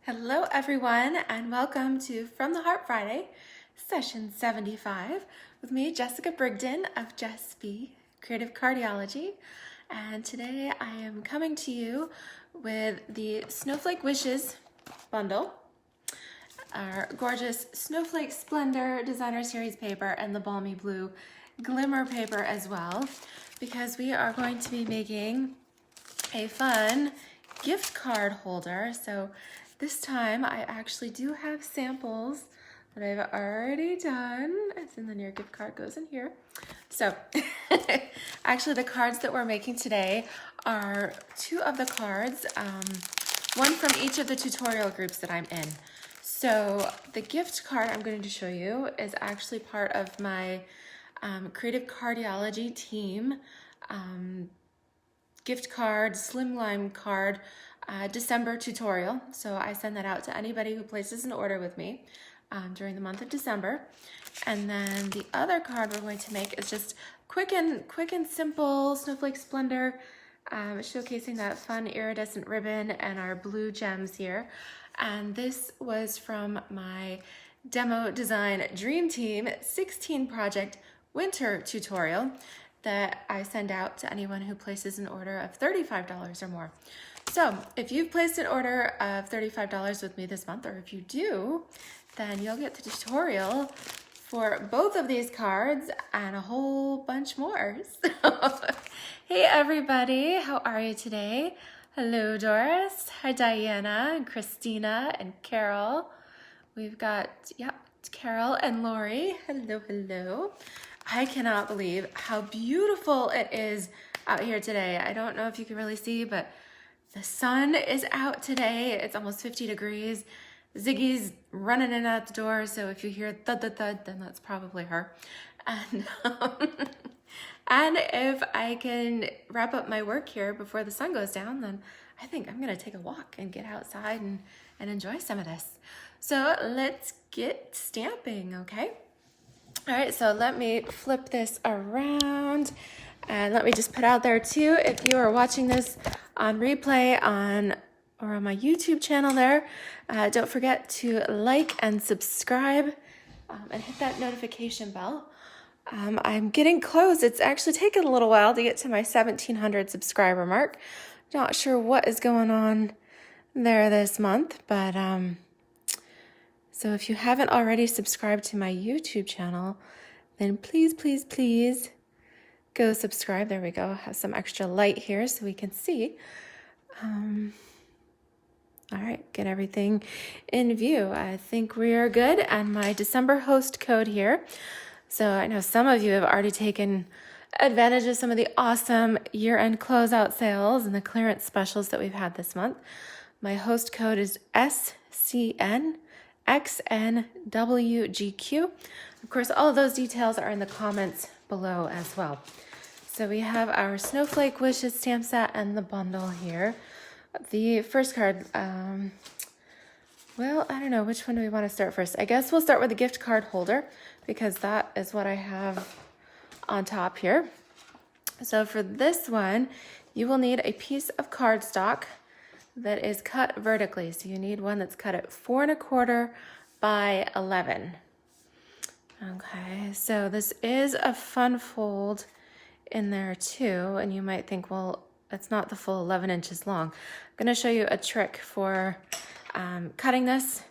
Hello everyone and welcome to From the Heart Friday, session 75 with me, Jessica Brigden of Jess B Creative Cardiology. And today I am coming to you with the Snowflake Wishes bundle, our gorgeous Snowflake Splendor designer series paper and the balmy blue glimmer paper as well, because we are going to be making a fun gift card holder. So this time I actually do have samples that I've already done, and then your gift card goes in here. So actually the cards that we're making today are two of the cards, one from each of the tutorial groups that I'm in. So the gift card I'm going to show you is actually part of my Creative Cardiology team gift card, Slimline card, December tutorial. So I send that out to anybody who places an order with me during the month of December. And then the other card we're going to make is just quick and simple Snowflake Splendor, showcasing that fun iridescent ribbon and our blue gems here. And this was from my Demo Design Dream Team 16 project winter tutorial that I send out to anyone who places an order of $35 or more. So if you've placed an order of $35 with me this month, or if you do, then you'll get the tutorial for both of these cards and a whole bunch more. So, hey everybody, how are you today? Hello Doris, hi Diana and Christina and Carol. We've got, Carol and Lori, hello. I cannot believe how beautiful it is out here today. I don't know if you can really see, but the sun is out today. It's almost 50 degrees. Ziggy's running in and out the door, so if you hear thud, thud, thud, then that's probably her. And, and if I can wrap up my work here before the sun goes down, then I think I'm gonna take a walk and get outside and enjoy some of this. So let's get stamping, okay? All right, so let me flip this around and let me just put out there too, if you are watching this on replay or on my YouTube channel there, don't forget to like and subscribe and hit that notification bell. I'm getting close. It's actually taken a little while to get to my 1,700 subscriber mark. Not sure what is going on there this month, but so if you haven't already subscribed to my YouTube channel, then please go subscribe. There we go. Have some extra light here so we can see. All right, get everything in view. I think we are good. And my December host code here. So I know some of you have already taken advantage of some of the awesome year-end closeout sales and the clearance specials that we've had this month. My host code is SCNXNWGQ. Of course, all of those details are in the comments below as well. So we have our Snowflake Wishes stamp set and the bundle here. The first card, well, I don't know, which one do we want to start first? I guess we'll start with the gift card holder because that is what I have on top here. So for this one, you will need a piece of cardstock that is cut vertically. So you need one that's cut at 4 1/4 by 11. Okay, so this is a fun fold in there too. And you might think, well, it's not the full 11 inches long. I'm gonna show you a trick for cutting this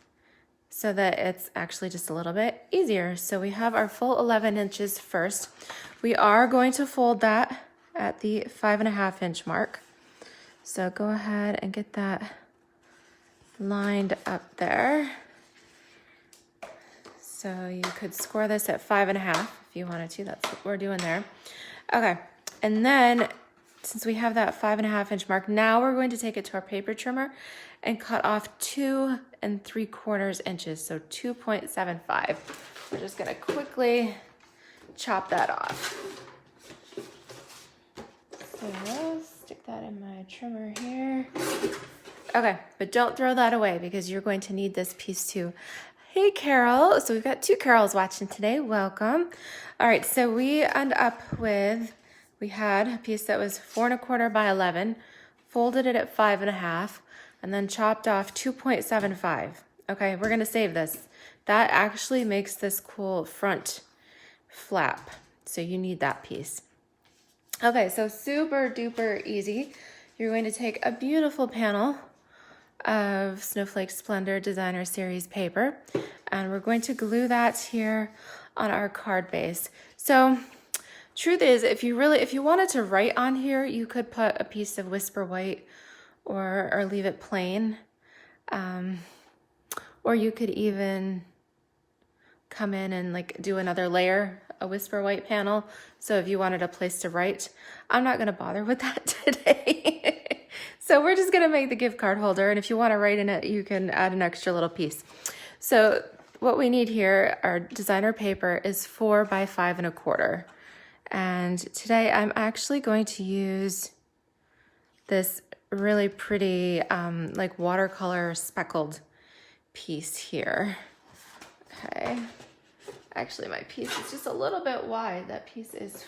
so that it's actually just a little bit easier. So we have our full 11 inches first. We are going to fold that at the 5 1/2 inch mark. So go ahead and get that lined up there. So you could score this at 5 1/2 if you wanted to. That's what we're doing there. Okay, and then since we have that 5 1/2 inch mark, now we're going to take it to our paper trimmer and cut off 2 3/4 inches, so 2.75. We're just gonna quickly chop that off. So stick that in my trimmer here. Okay, but don't throw that away because you're going to need this piece too. Hey Carol, so we've got two Carols watching today, welcome. All right, so we end up with, we had a piece that was 4 1/4 by 11, folded it at 5 1/2, and then chopped off 2.75. Okay, we're gonna save this. That actually makes this cool front flap. So you need that piece. Okay, so super duper easy. You're going to take a beautiful panel of Snowflake Splendor Designer Series paper, and we're going to glue that here on our card base. So truth is, if you wanted to write on here, you could put a piece of Whisper White or leave it plain. Or you could even come in and like do another layer, a Whisper White panel. So if you wanted a place to write, I'm not gonna bother with that today. So we're just gonna make the gift card holder. And if you wanna write in it, you can add an extra little piece. So what we need here, our designer paper is 4 by 5 1/4. And today I'm actually going to use this really pretty like watercolor speckled piece here. Okay. Actually, my piece is just a little bit wide. That piece is,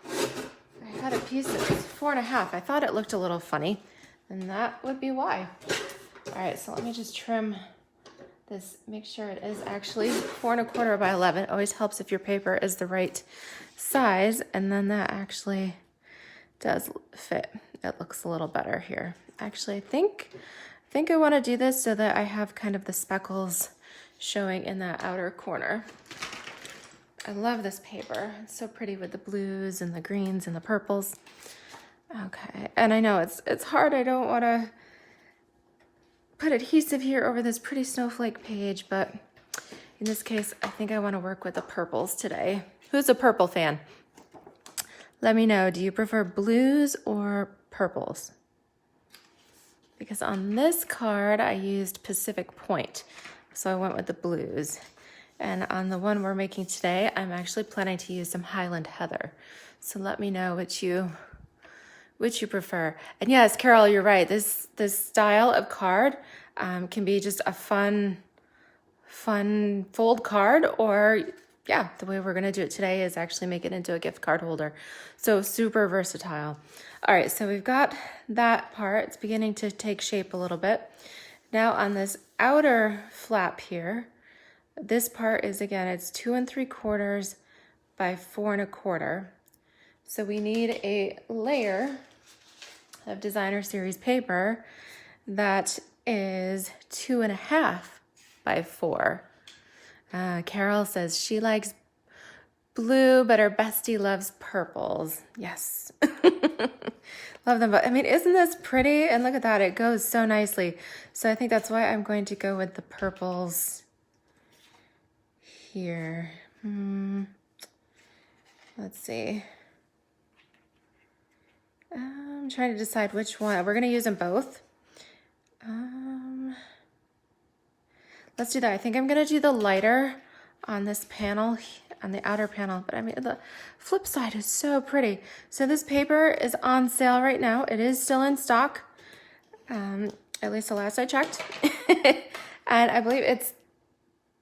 I had a piece that was 4 1/2. I thought it looked a little funny, and that would be why. All right, so let me just trim this, make sure it is actually 4 1/4 by 11. It always helps if your paper is the right size, and then that actually does fit. It looks a little better here. Actually, I think I want to do this so that I have kind of the speckles showing in that outer corner. I love this paper. It's so pretty with the blues and the greens and the purples. Okay, and I know it's hard. I don't want to put adhesive here over this pretty snowflake page, but in this case, I think I want to work with the purples today. Who's a purple fan? Let me know. Do you prefer blues or purples? Because on this card, I used Pacific Point, so I went with the blues. And on the one we're making today, I'm actually planning to use some Highland Heather. So let me know which you prefer. And yes, Carol, you're right. This style of card can be just a fun fold card, or yeah, the way we're gonna do it today is actually make it into a gift card holder. So super versatile. All right, so we've got that part. It's beginning to take shape a little bit. Now on this outer flap here, this part is, again, it's 2 3/4 by 4 1/4. So we need a layer of designer series paper that is 2 1/2 by 4. Carol says she likes blue, but her bestie loves purples. Yes. Love them both. I mean, isn't this pretty? And look at that, it goes so nicely. So I think that's why I'm going to go with the purples here. Let's see. I'm trying to decide which one. We're gonna use them both. Let's do that. I think I'm gonna do the lighter on this panel, on the outer panel, but I mean, the flip side is so pretty. So this paper is on sale right now. It is still in stock, at least the last I checked. And I believe it's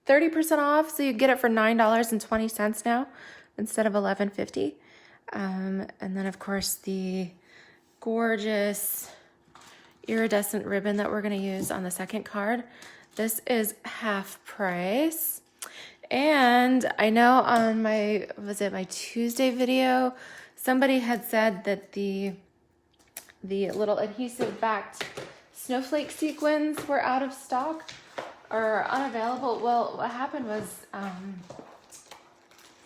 30% off, so you get it for $9.20 now instead of $11.50. And then of course the gorgeous iridescent ribbon that we're gonna use on the second card. This is half price. And I know on my Tuesday video, somebody had said that the little adhesive backed snowflake sequins were out of stock or unavailable. Well, what happened was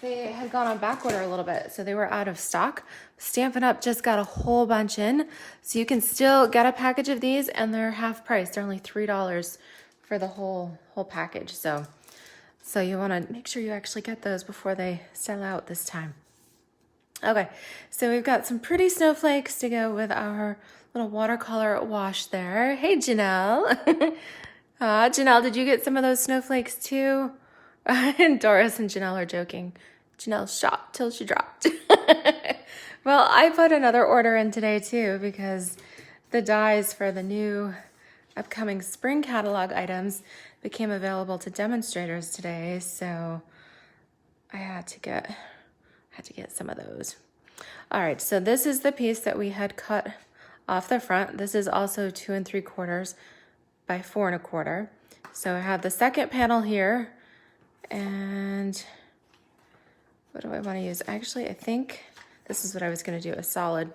they had gone on back order a little bit, so they were out of stock. Stampin' Up! Just got a whole bunch in, so you can still get a package of these, and they're half price. They're only $3 for the whole package. So you want to make sure you actually get those before they sell out this time. Okay, so we've got some pretty snowflakes to go with our little watercolor wash there. Hey, Janelle. Janelle, did you get some of those snowflakes too? And Doris and Janelle are joking. Janelle shot till she dropped. Well, I put another order in today too because the dies for the new upcoming spring catalog items became available to demonstrators today, so I had to get some of those. All right, so this is the piece that we had cut off the front. This is also 2 3/4 by 4 1/4. So I have the second panel here, and what do I want to use? Actually, I think this is what I was going to do, a solid,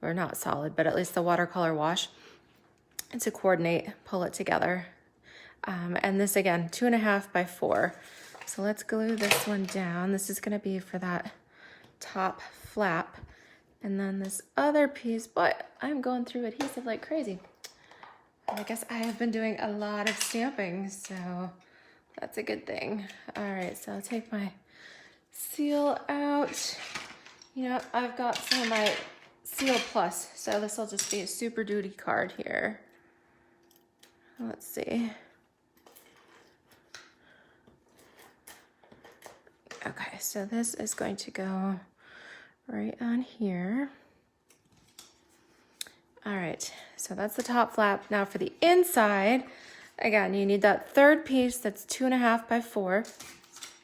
or not solid, but at least the watercolor wash, and to coordinate, pull it together. And this again, 2 1/2 by 4. So let's glue this one down. This is going to be for that top flap. And then this other piece, but I'm going through adhesive like crazy. I guess I have been doing a lot of stamping, so that's a good thing. All right, so I'll take my seal out. You know, I've got some of my Seal Plus, so this will just be a Super Duty card here. Let's see. Okay, so this is going to go right on here. All right, so that's the top flap. Now for the inside, again, you need that third piece that's 2 1/2 by 4.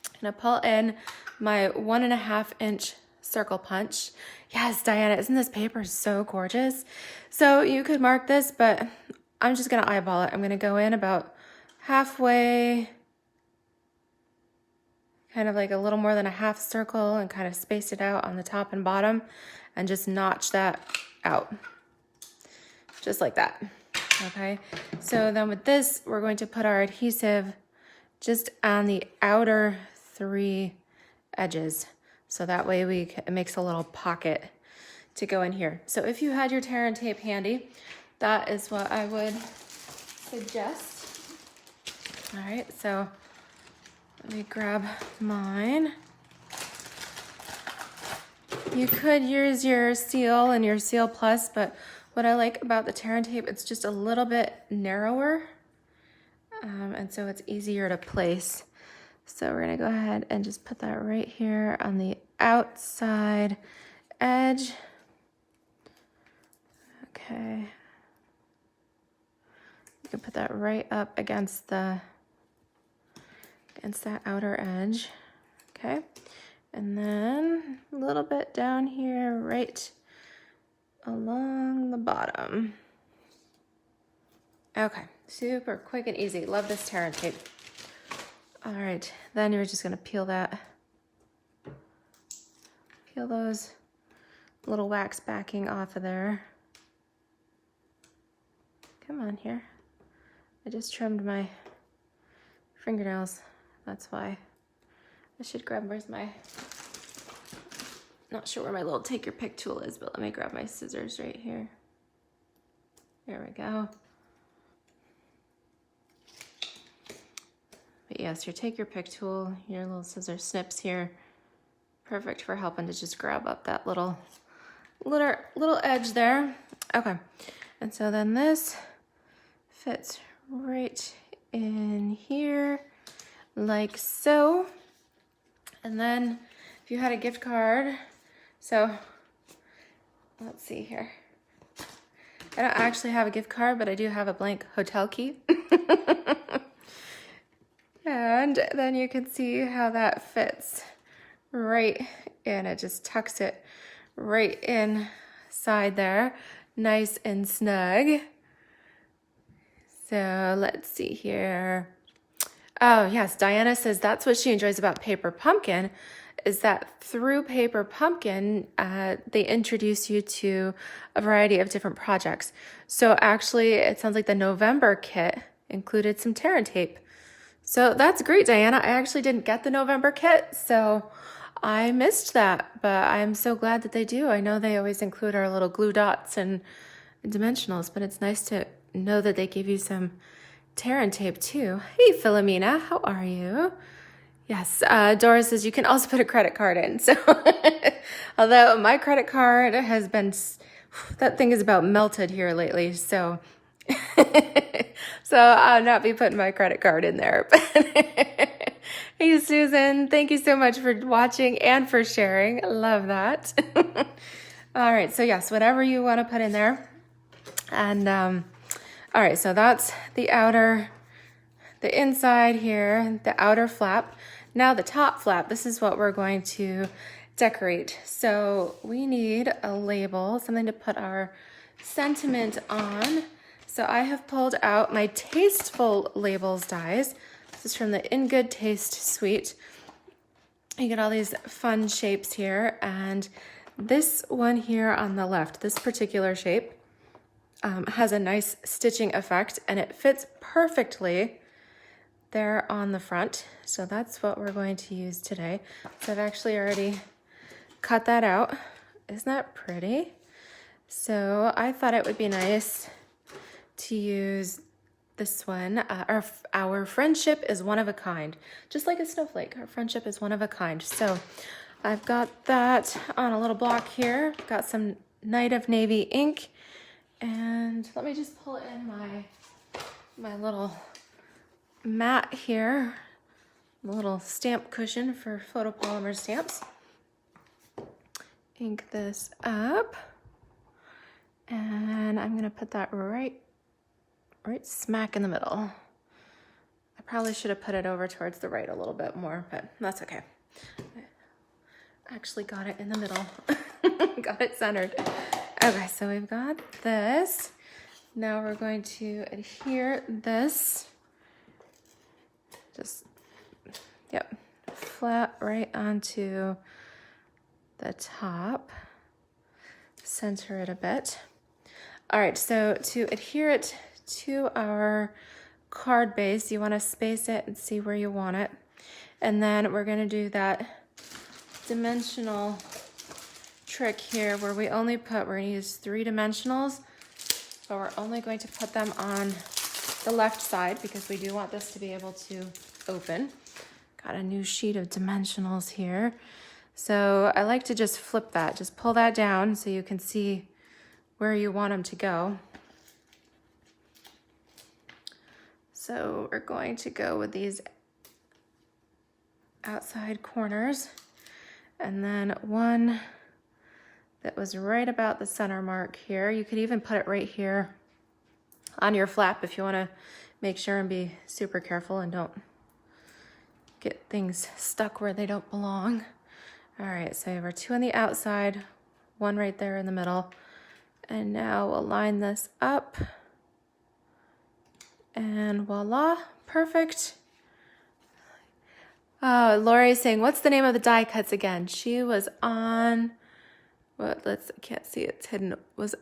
I'm gonna pull in my 1 1/2 inch circle punch. Yes, Diana, isn't this paper so gorgeous? So you could mark this, but I'm just gonna eyeball it. I'm gonna go in about halfway, kind of like a little more than a half circle, and kind of space it out on the top and bottom, and just notch that out. Just like that, okay? So then with this, we're going to put our adhesive just on the outer 3 edges. So that way it makes a little pocket to go in here. So if you had your tear and tape handy, that is what I would suggest. All right, so let me grab mine. You could use your Seal and your Seal Plus, but what I like about the tear and tape, it's just a little bit narrower, and so it's easier to place. So we're gonna go ahead and just put that right here on the outside edge. Okay. You can put that right up against that outer edge. Okay. And then a little bit down here, right along the bottom. Okay, super quick and easy. Love this tear and tape. All right, then you're just gonna peel those little wax backing off of there. Come on here. I just trimmed my fingernails. That's why. I should grab, not sure where my little take your pick tool is, but let me grab my scissors right here. There we go. But yes, your take your pick tool, your little scissor snips here, perfect for helping to just grab up that little edge there. Okay, and so then this fits right in here like so. And then if you had a gift card, so let's see here. I don't actually have a gift card, but I do have a blank hotel key. And then you can see how that fits right in. It just tucks it right inside there, nice and snug. So let's see here. Oh yes, Diana says that's what she enjoys about Paper Pumpkin, is that through Paper Pumpkin, they introduce you to a variety of different projects. So actually, it sounds like the November kit included some tear and tape. So that's great, Diana. I actually didn't get the November kit, so I missed that, but I'm so glad that they do. I know they always include our little glue dots and dimensionals, but it's nice to know that they give you some tear and tape too. Hey, Philomena, how are you? Yes, Dora says you can also put a credit card in. So although my credit card has been, that thing is about melted here lately. So, so I'll not be putting my credit card in there. Hey, Susan, thank you so much for watching and for sharing. Love that. All right, so yes, whatever you want to put in there. And all right, so that's the inside here, the outer flap. Now the top flap, this is what we're going to decorate. So we need a label, something to put our sentiment on. So I have pulled out my Tasteful Labels dies. This is from the In Good Taste suite. You get all these fun shapes here, and this one here on the left, this particular shape, has a nice stitching effect, and it fits perfectly there on the front. So that's what we're going to use today. So I've actually already cut that out. Isn't that pretty? So I thought it would be nice to use this one. Our friendship is one of a kind. Just like a snowflake, our friendship is one of a kind. So I've got that on a little block here. Got some Night of Navy ink. And let me just pull in my little mat here. A little stamp cushion for photopolymer stamps. Ink this up. And I'm gonna put that right smack in the middle. I probably should have put it over towards the right a little bit more, but that's okay. I actually got it in the middle. Got it centered. Okay, so we've got this. Now we're going to adhere this. Just, yep, flat right onto the top. Center it a bit. All right, so to adhere it to our card base, you want to space it and see where you want it. And then we're going to do that dimensional trick here where we're going to use 3 dimensionals, but we're only going to put them on the left side because we do want this to be able to open. Got a new sheet of dimensionals here. So I like to just flip that, just pull that down so you can see where you want them to go. So we're going to go with these outside corners, and then one that was right about the center mark here. You could even put it right here on your flap if you want to make sure and be super careful and don't get things stuck where they don't belong. All right, so we have our 2 on the outside, 1 right there in the middle. And now we'll line this up. And voila, perfect. Lori's saying, what's the name of the die cuts again? She was on, I can't see, it's hidden. Was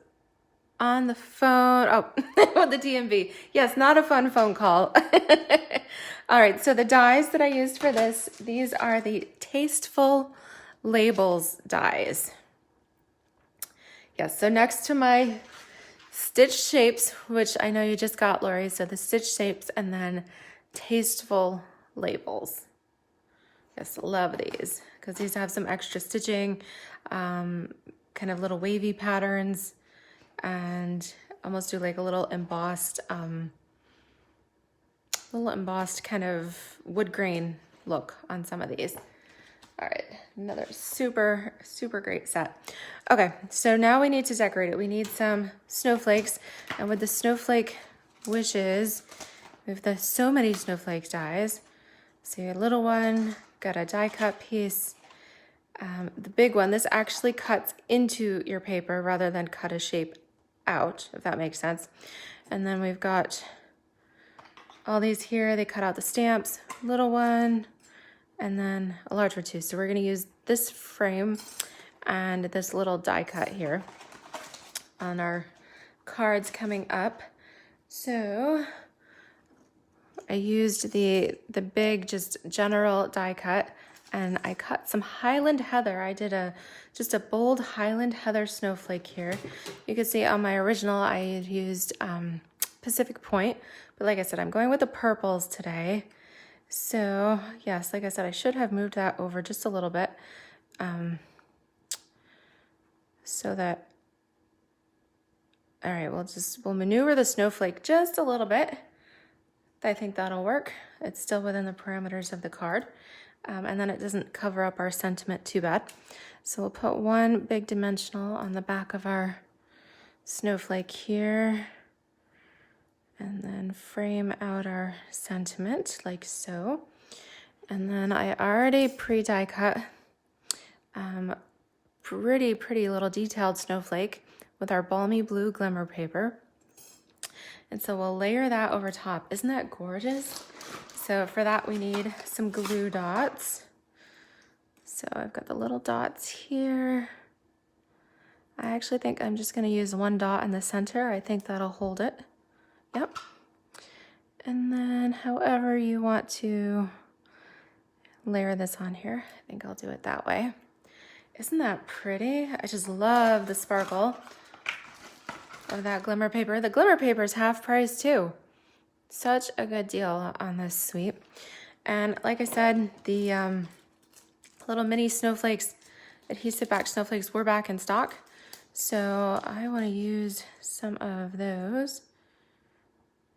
on the phone. Oh, with the DMV. Yes, not a fun phone call. All right, so the dies that I used for this, these are the Tasteful Labels dies. Yes, so next to my stitch shapes, which I know you just got, Lori, so the stitch shapes and then Tasteful Labels. Yes, love these because these have some extra stitching, kind of little wavy patterns, and almost do like a little embossed kind of wood grain look on some of these. All right, another super, super great set. Okay, so now we need to decorate it. We need some snowflakes, and with the snowflake wishes, we have so many snowflake dies. So your little one, got a die cut piece. The big one, this actually cuts into your paper rather than cut a shape out, if that makes sense. And then we've got all these here. They cut out the stamps, little one, and then a large one too. So we're gonna use this frame and this little die cut here on our cards coming up. So I used the big, just general die cut, and I cut some Highland Heather. I did just a bold Highland Heather snowflake here. You can see on my original I had used Pacific Point, but like I said, I'm going with the purples today. So yes, like I said, I should have moved that over just a little bit, so that, all right, we'll maneuver the snowflake just a little bit. I think that'll work. It's still within the parameters of the card, and then it doesn't cover up our sentiment too bad. So we'll put one big dimensional on the back of our snowflake here, and then frame out our sentiment like so. And then I already pre-die cut pretty little detailed snowflake with our balmy blue glimmer paper. And so we'll layer that over top. Isn't that gorgeous? So for that, we need some glue dots. So I've got the little dots here. I actually think I'm just gonna use one dot in the center. I think that'll hold it. Yep. And then however you want to layer this on here, I think I'll do it that way. Isn't that pretty? I just love the sparkle of that glimmer paper. The glimmer paper is half price too. Such a good deal on this suite. And like I said, the little mini snowflakes, adhesive back snowflakes were back in stock. So I want to use some of those.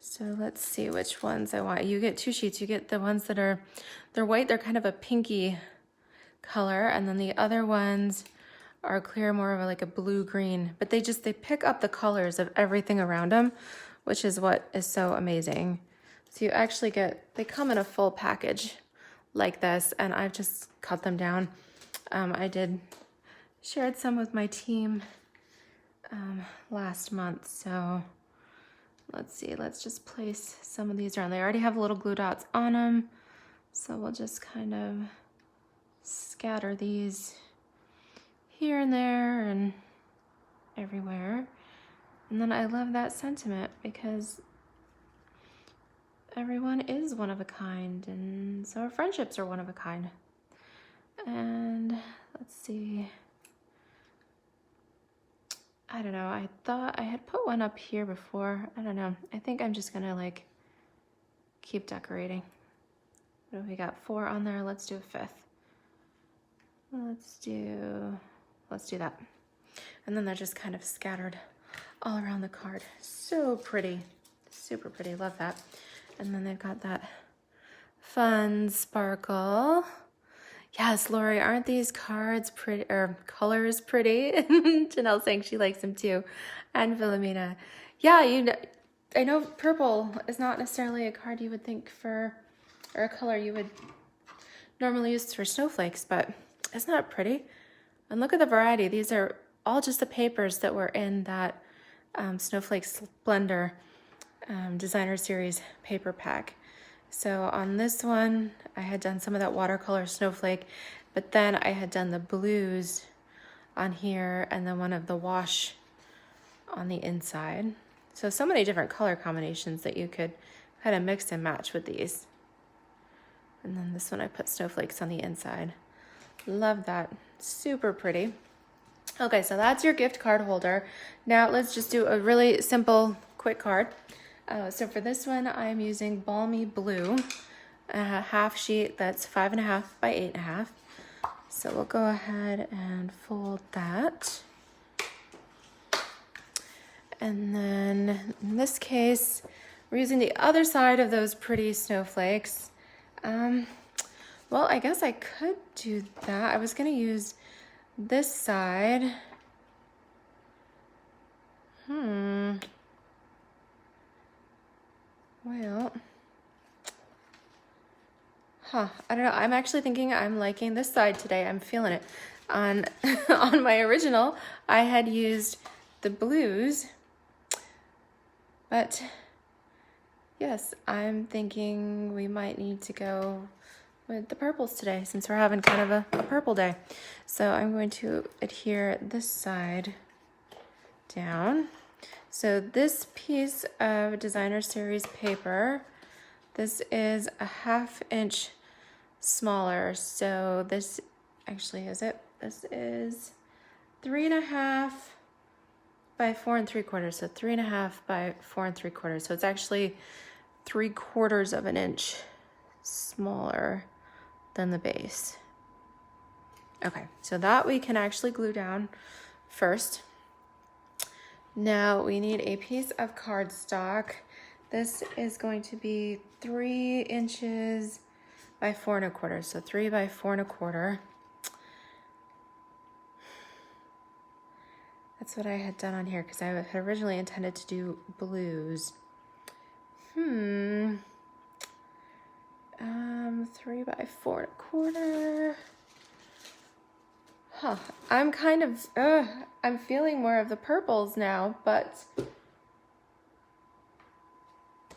So let's see which ones I want. You get 2 sheets. You get the ones that are, they're white, they're kind of a pinky color, and then the other ones are clear, more of like a blue-green, but they pick up the colors of everything around them, which is what is so amazing. So you actually get, they come in a full package like this, and I've just cut them down. I shared some with my team last month, so let's see, let's just place some of these around. They already have little glue dots on them, so we'll just kind of scatter these here and there and everywhere. And then I love that sentiment because everyone is one of a kind, and so our friendships are one of a kind. And let's see, I don't know, I thought I had put one up here before. I don't know, I think I'm just gonna like keep decorating. What have we got? 4 on there, let's do a 5th. Let's do that. And then they're just kind of scattered all around the card. So pretty, super pretty, love that. And then they've got that fun sparkle. Yes, Lori, aren't these cards pretty, or colors pretty? Janelle's saying she likes them too. And Philomena. Yeah, I know purple is not necessarily a card you would think for, or a color you would normally use for snowflakes, but isn't that pretty? And look at the variety. These are all just the papers that were in that Snowflake Splendor designer series paper pack. So on this one, I had done some of that watercolor snowflake, but then I had done the blues on here and then one of the wash on the inside. So many different color combinations that you could kind of mix and match with these. And then this one I put snowflakes on the inside. Love that, super pretty. Okay, so that's your gift card holder. Now let's just do a really simple, quick card. So for this one, I'm using Balmy Blue, a half sheet that's 5.5 by 8.5. So we'll go ahead and fold that. And then in this case, we're using the other side of those pretty snowflakes. Well, I guess I could do that. I was gonna use this side. Well, I don't know. I'm actually thinking I'm liking this side today. I'm feeling it. On my original, I had used the blues, but yes, I'm thinking we might need to go with the purples today since we're having kind of a purple day. So I'm going to adhere this side down. So this piece of designer series paper, this is a 1/2 inch smaller. So this actually is it. This is 3.5 by 4 3/4. So 3.5 by 4 3/4. So it's actually 3/4 of an inch smaller than the base. Okay, so that we can actually glue down first. Now we need a piece of cardstock. This is going to be 3 inches by 4 1/4. So 3 by 4 1/4. That's what I had done on here because I had originally intended to do blues. 3 by 4 1/4. Huh, I'm kind of, I'm feeling more of the purples now, but do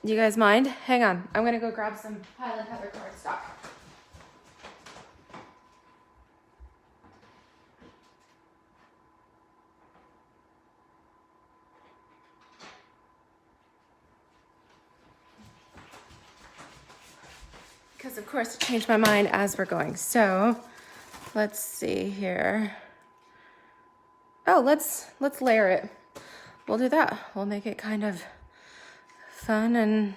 you guys mind? Hang on, I'm gonna go grab some Highland Heather cardstock. Because of course it changed my mind as we're going. So let's see here. Oh, let's layer it. We'll do that. We'll make it kind of fun and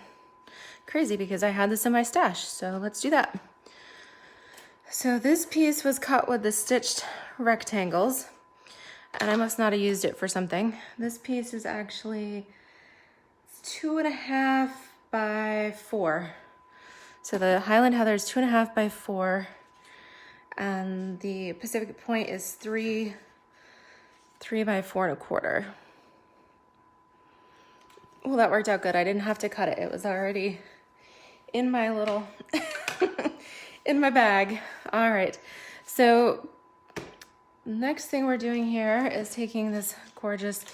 crazy because I had this in my stash. So let's do that. So this piece was cut with the stitched rectangles, and I must not have used it for something. This piece is actually 2.5 by 4. So the Highland Heather is 2.5 by 4, and the Pacific Point is 3 by 4.25. Well, that worked out good. I didn't have to cut it. It was already in my little, in my bag. All right. So next thing we're doing here is taking this gorgeous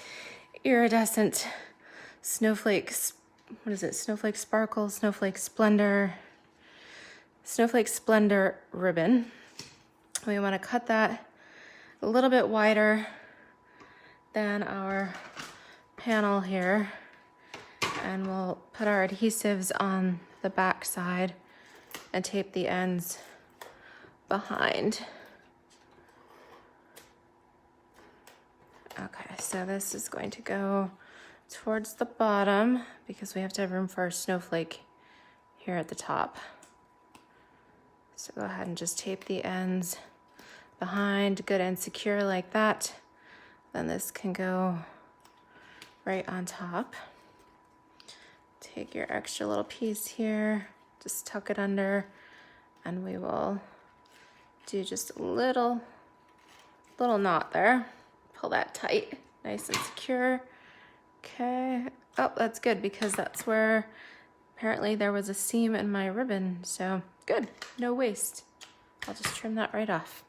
iridescent Snowflake, what is it? Snowflake Sparkle, Snowflake Splendor, Snowflake Splendor ribbon. We want to cut that a little bit wider than our panel here, and we'll put our adhesives on the back side and tape the ends behind. Okay, so this is going to go towards the bottom because we have to have room for our snowflake here at the top. So go ahead and just tape the ends behind, good and secure like that. Then this can go right on top. Take your extra little piece here, just tuck it under, and we will do just a little knot there. Pull that tight, nice and secure. Okay, oh, that's good because that's where apparently there was a seam in my ribbon, so good, no waste. I'll just trim that right off.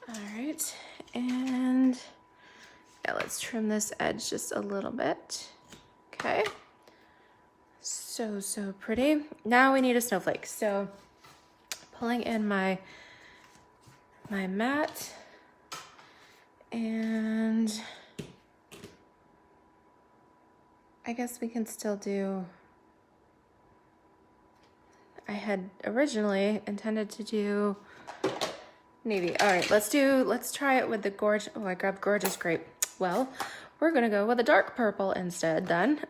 All right, and yeah, let's trim this edge just a little bit. Okay, so pretty. Now we need a snowflake. So pulling in my mat, and I guess we can still do, I had originally intended to do navy. All right, let's try it with the gorgeous, oh, I grabbed Gorgeous Grape. Well, we're gonna go with a dark purple instead then.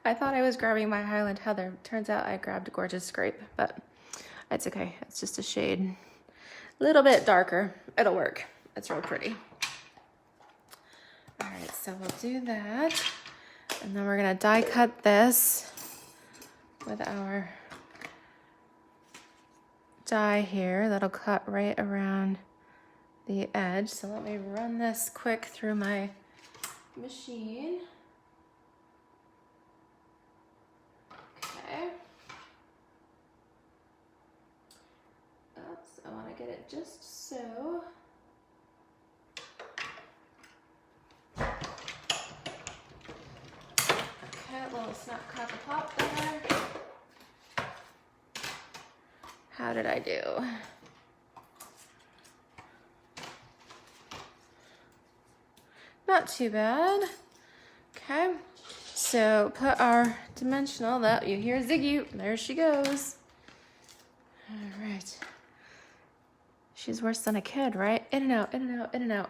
I thought I was grabbing my Highland Heather. Turns out I grabbed Gorgeous Grape, but it's okay. It's just a shade, a little bit darker. It'll work. It's real pretty. All right, so we'll do that. And then we're gonna die cut this with our die here. That'll cut right around the edge. So let me run this quick through my machine. Okay. Oops, I want to get it just so. Okay, a little snap, crackle, pop there. How did I do? Not too bad. Okay, so put our dimensional, that you hear Ziggy, there she goes. All right. She's worse than a kid, right? In and out, in and out, in and out.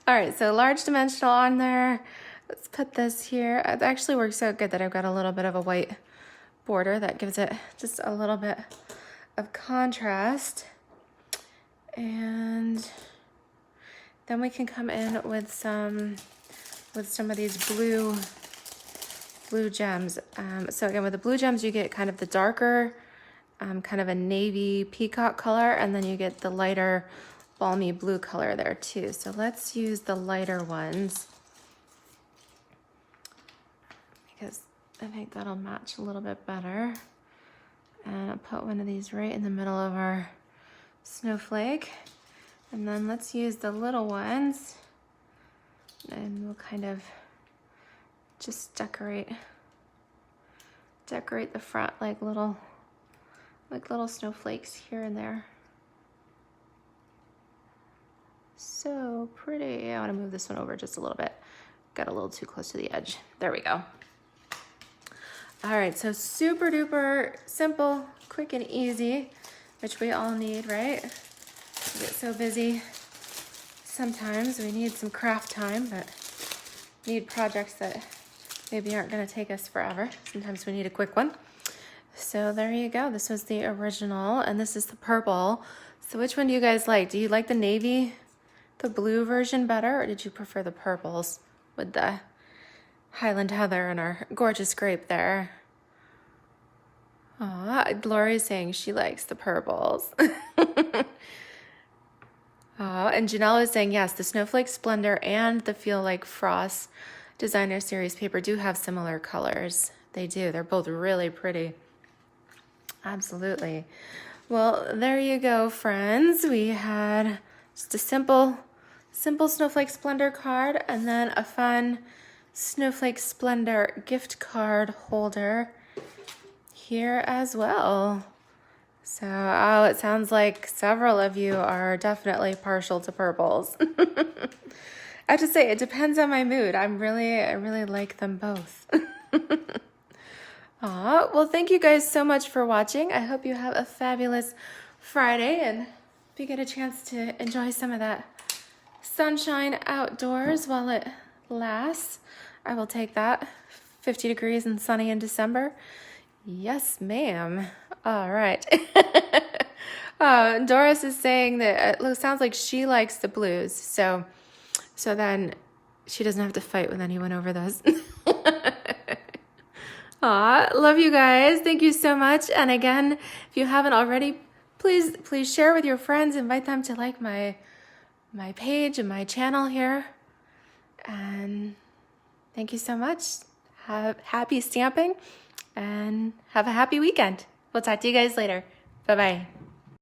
All right, so large dimensional on there. Let's put this here. It actually works out good that I've got a little bit of a white border that gives it just a little bit of contrast. And then we can come in with some of these blue gems. So again, with the blue gems, you get kind of the darker, kind of a navy peacock color, and then you get the lighter balmy blue color there too. So let's use the lighter ones because I think that'll match a little bit better. And I'll put one of these right in the middle of our snowflake. And then let's use the little ones, and we'll kind of just decorate the front like little snowflakes here and there. So pretty. I want to move this one over just a little bit. Got a little too close to the edge. There we go. All right, so super duper simple, quick and easy, which we all need, right? We get so busy. Sometimes we need some craft time, but need projects that maybe aren't going to take us forever. Sometimes we need a quick one. So there you go. This was the original, and this is the purple. So which one do you guys like? Do you like the navy, the blue version better, or did you prefer the purples with the Highland Heather and our gorgeous grape there? Aw, Lori's saying she likes the purples. Oh, and Janelle is saying, yes, the Snowflake Splendor and the Feel Like Frost Designer Series paper do have similar colors. They do. They're both really pretty. Absolutely. Well, there you go, friends. We had just a simple Snowflake Splendor card, and then a fun Snowflake Splendor gift card holder here as well. So, oh, it sounds like several of you are definitely partial to purples. I have to say, it depends on my mood. I really like them both. Aw, well, thank you guys so much for watching. I hope you have a fabulous Friday, and if you get a chance to enjoy some of that sunshine outdoors while it lasts, I will take that. 50 degrees and sunny in December. Yes, ma'am. All right. Doris is saying that it sounds like she likes the blues, so then she doesn't have to fight with anyone over those. Aw, love you guys. Thank you so much. And again, if you haven't already, please share with your friends. Invite them to like my page and my channel here. And thank you so much. Have happy stamping and have a happy weekend. We'll talk to you guys later. Bye-bye.